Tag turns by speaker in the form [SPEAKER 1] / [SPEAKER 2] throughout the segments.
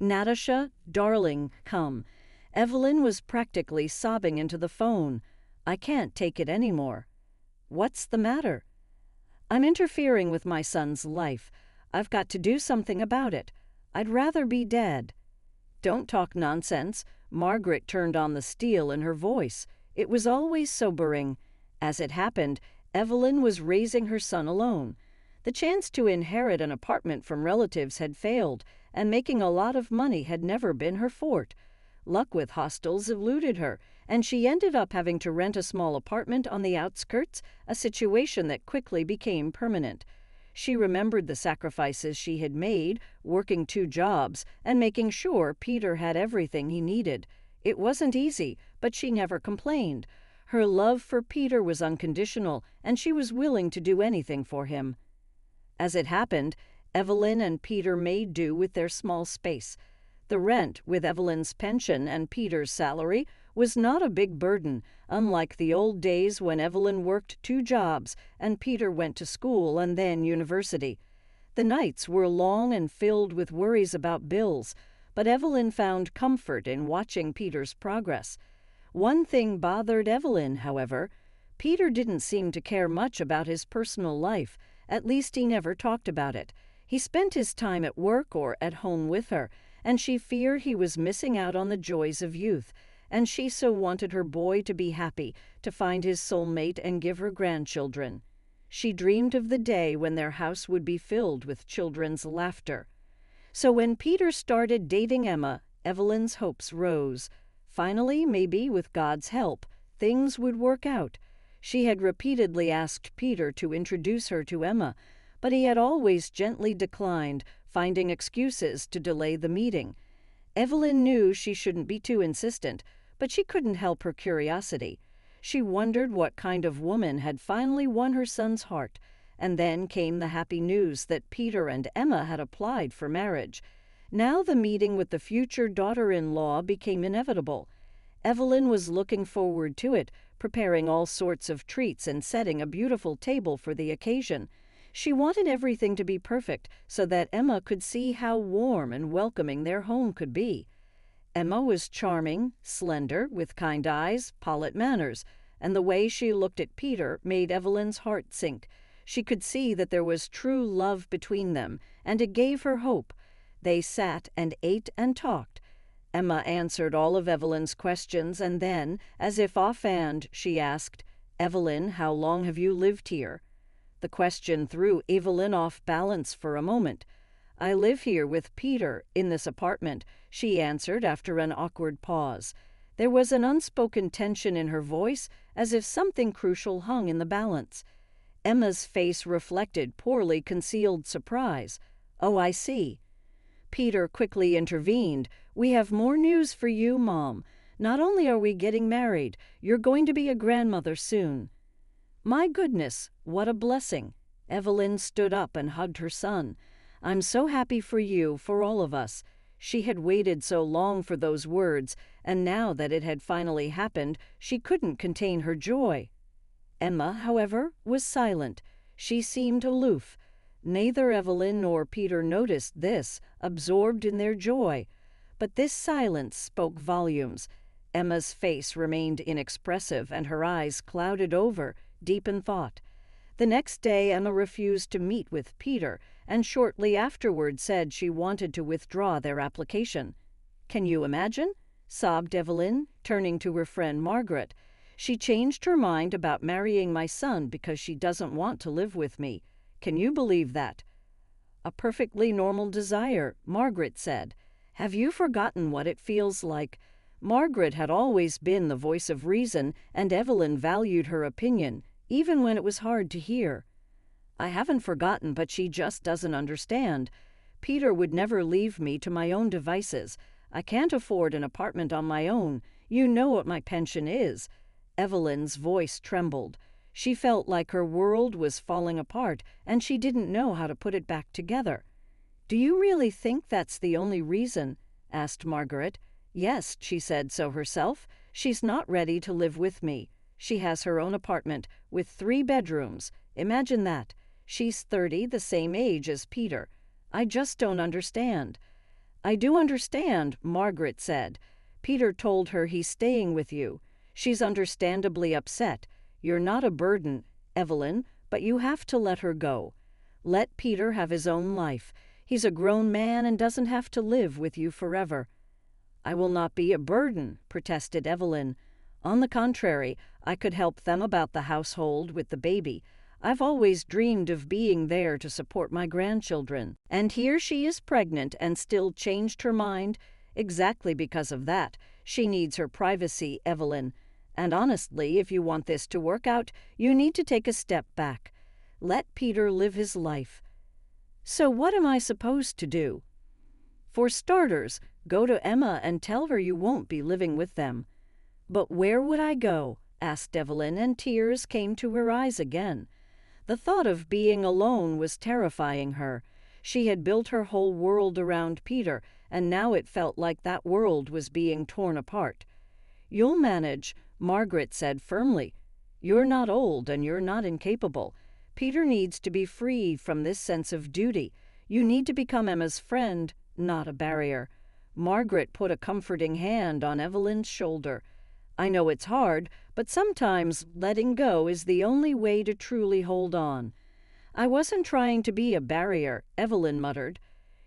[SPEAKER 1] "Natasha, darling, come." Evelyn was practically sobbing into the phone. "I can't take it anymore." "What's the matter?" "I'm interfering with my son's life. I've got to do something about it. I'd rather be dead." "Don't talk nonsense." Margaret turned on the steel in her voice. It was always sobering. As it happened, Evelyn was raising her son alone. The chance to inherit an apartment from relatives had failed, and making a lot of money had never been her forte. Luck with hostels eluded her, and she ended up having to rent a small apartment on the outskirts, a situation that quickly became permanent. She remembered the sacrifices she had made, working 2 jobs, and making sure Peter had everything he needed. It wasn't easy, but she never complained. Her love for Peter was unconditional, and she was willing to do anything for him. As it happened, Evelyn and Peter made do with their small space. The rent, with Evelyn's pension and Peter's salary, was not a big burden, unlike the old days when Evelyn worked 2 jobs and Peter went to school and then university. The nights were long and filled with worries about bills, but Evelyn found comfort in watching Peter's progress. One thing bothered Evelyn, however. Peter didn't seem to care much about his personal life. At least he never talked about it. He spent his time at work or at home with her, and she feared he was missing out on the joys of youth, and she so wanted her boy to be happy, to find his soulmate and give her grandchildren. She dreamed of the day when their house would be filled with children's laughter. So when Peter started dating Emma, Evelyn's hopes rose. Finally, maybe with God's help, things would work out. She had repeatedly asked Peter to introduce her to Emma, but he had always gently declined, finding excuses to delay the meeting. Evelyn knew she shouldn't be too insistent, but she couldn't help her curiosity. She wondered what kind of woman had finally won her son's heart, and then came the happy news that Peter and Emma had applied for marriage. Now the meeting with the future daughter-in-law became inevitable. Evelyn was looking forward to it, preparing all sorts of treats and setting a beautiful table for the occasion. She wanted everything to be perfect so that Emma could see how warm and welcoming their home could be. Emma was charming, slender, with kind eyes, polite manners, and the way she looked at Peter made Evelyn's heart sink. She could see that there was true love between them, and it gave her hope. They sat and ate and talked. Emma answered all of Evelyn's questions, and then, as if offhand, she asked, "Evelyn, how long have you lived here?" The question threw Evelyn off balance for a moment. "I live here with Peter, in this apartment," she answered after an awkward pause. There was an unspoken tension in her voice, as if something crucial hung in the balance. Emma's face reflected poorly concealed surprise. "Oh, I see." Peter quickly intervened. "We have more news for you, Mom. Not only are we getting married, you're going to be a grandmother soon." "My goodness, what a blessing." Evelyn stood up and hugged her son. "I'm so happy for you, for all of us." She had waited so long for those words, and now that it had finally happened, she couldn't contain her joy. Emma, however, was silent. She seemed aloof. Neither Evelyn nor Peter noticed this, absorbed in their joy. But this silence spoke volumes. Emma's face remained inexpressive, and her eyes clouded over, deep in thought. The next day Emma refused to meet with Peter, and shortly afterward said she wanted to withdraw their application. "Can you imagine?" sobbed Evelyn, turning to her friend Margaret. "She changed her mind about marrying my son because she doesn't want to live with me. Can you believe that?" "A perfectly normal desire," Margaret said. "Have you forgotten what it feels like?" Margaret had always been the voice of reason, and Evelyn valued her opinion, even when it was hard to hear. "I haven't forgotten, but she just doesn't understand. Peter would never leave me to my own devices. I can't afford an apartment on my own. You know what my pension is." Evelyn's voice trembled. She felt like her world was falling apart, and she didn't know how to put it back together. "Do you really think that's the only reason?" asked Margaret. "Yes, she said so herself. She's not ready to live with me. She has her own apartment, with 3 bedrooms. Imagine that. She's 30, the same age as Peter. I just don't understand." "I do understand," Margaret said. "Peter told her he's staying with you. She's understandably upset. You're not a burden, Evelyn, but you have to let her go. Let Peter have his own life. He's a grown man and doesn't have to live with you forever." "I will not be a burden," protested Evelyn. "On the contrary, I could help them about the household with the baby. I've always dreamed of being there to support my grandchildren. And here she is pregnant and still changed her mind? Exactly because of that. She needs her privacy, Evelyn. And honestly, if you want this to work out, you need to take a step back. Let Peter live his life." "So what am I supposed to do?" "For starters, go to Emma and tell her you won't be living with them." "But where would I go?" asked Evelyn, and tears came to her eyes again. The thought of being alone was terrifying her. She had built her whole world around Peter, and now it felt like that world was being torn apart. "You'll manage," Margaret said firmly. "You're not old and you're not incapable. Peter needs to be free from this sense of duty. You need to become Emma's friend, not a barrier." Margaret put a comforting hand on Evelyn's shoulder. "I know it's hard, but sometimes letting go is the only way to truly hold on." "I wasn't trying to be a barrier," Evelyn muttered.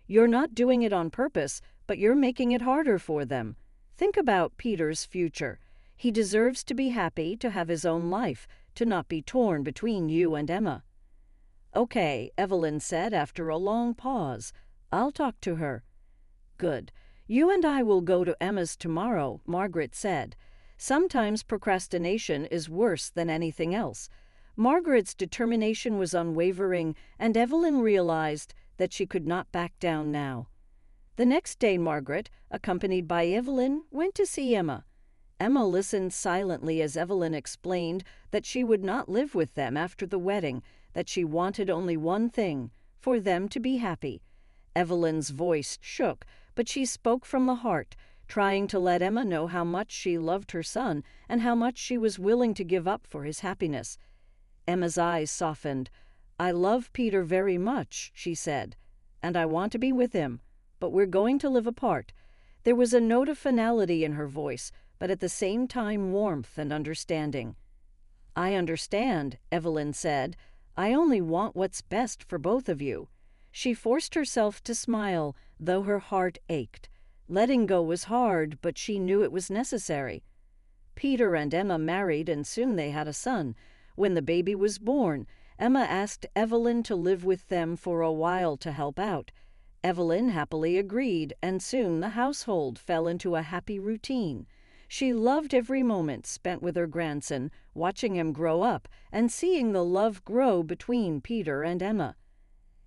[SPEAKER 1] "You're not doing it on purpose, but you're making it harder for them. Think about Peter's future. He deserves to be happy, to have his own life, to not be torn between you and Emma." "Okay," Evelyn said after a long pause. "I'll talk to her." "Good. You and I will go to Emma's tomorrow," Margaret said. Sometimes procrastination is worse than anything else. Margaret's determination was unwavering, and Evelyn realized that she could not back down now. The next day, Margaret, accompanied by Evelyn, went to see Emma. Emma listened silently as Evelyn explained that she would not live with them after the wedding, that she wanted only one thing, for them to be happy. Evelyn's voice shook, but she spoke from the heart, trying to let Emma know how much she loved her son and how much she was willing to give up for his happiness. Emma's eyes softened. "I love Peter very much," she said, "and I want to be with him, but we're going to live apart." There was a note of finality in her voice, but at the same time warmth and understanding. "I understand," Evelyn said. "I only want what's best for both of you." She forced herself to smile, though her heart ached. Letting go was hard, but she knew it was necessary. Peter and Emma married, and soon they had a son. When the baby was born, Emma asked Evelyn to live with them for a while to help out. Evelyn happily agreed, and soon the household fell into a happy routine. She loved every moment spent with her grandson, watching him grow up and seeing the love grow between Peter and Emma.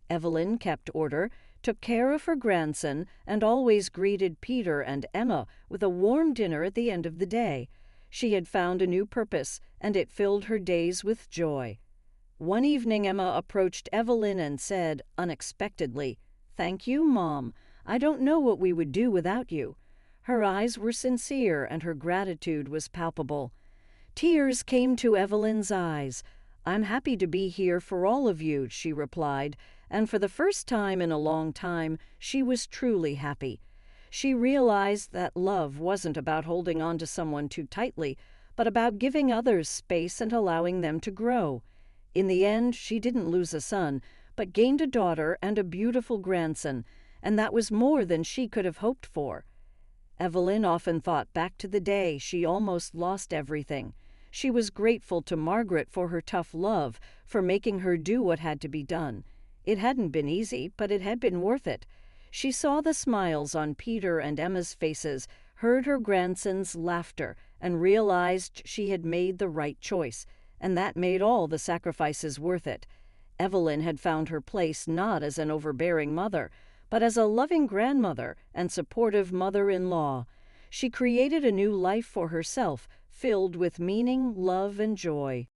[SPEAKER 1] Evelyn kept order, took care of her grandson, and always greeted Peter and Emma with a warm dinner at the end of the day. She had found a new purpose, and it filled her days with joy. One evening Emma approached Evelyn and said, unexpectedly, "Thank you, Mom. I don't know what we would do without you." Her eyes were sincere, and her gratitude was palpable. Tears came to Evelyn's eyes. "I'm happy to be here for all of you," she replied, and for the first time in a long time, she was truly happy. She realized that love wasn't about holding on to someone too tightly, but about giving others space and allowing them to grow. In the end, she didn't lose a son, but gained a daughter and a beautiful grandson, and that was more than she could have hoped for. Evelyn often thought back to the day she almost lost everything. She was grateful to Margaret for her tough love, for making her do what had to be done. It hadn't been easy, but it had been worth it. She saw the smiles on Peter and Emma's faces, heard her grandson's laughter, and realized she had made the right choice, and that made all the sacrifices worth it. Evelyn had found her place not as an overbearing mother, but as a loving grandmother and supportive mother-in-law. She created a new life for herself, filled with meaning, love, and joy.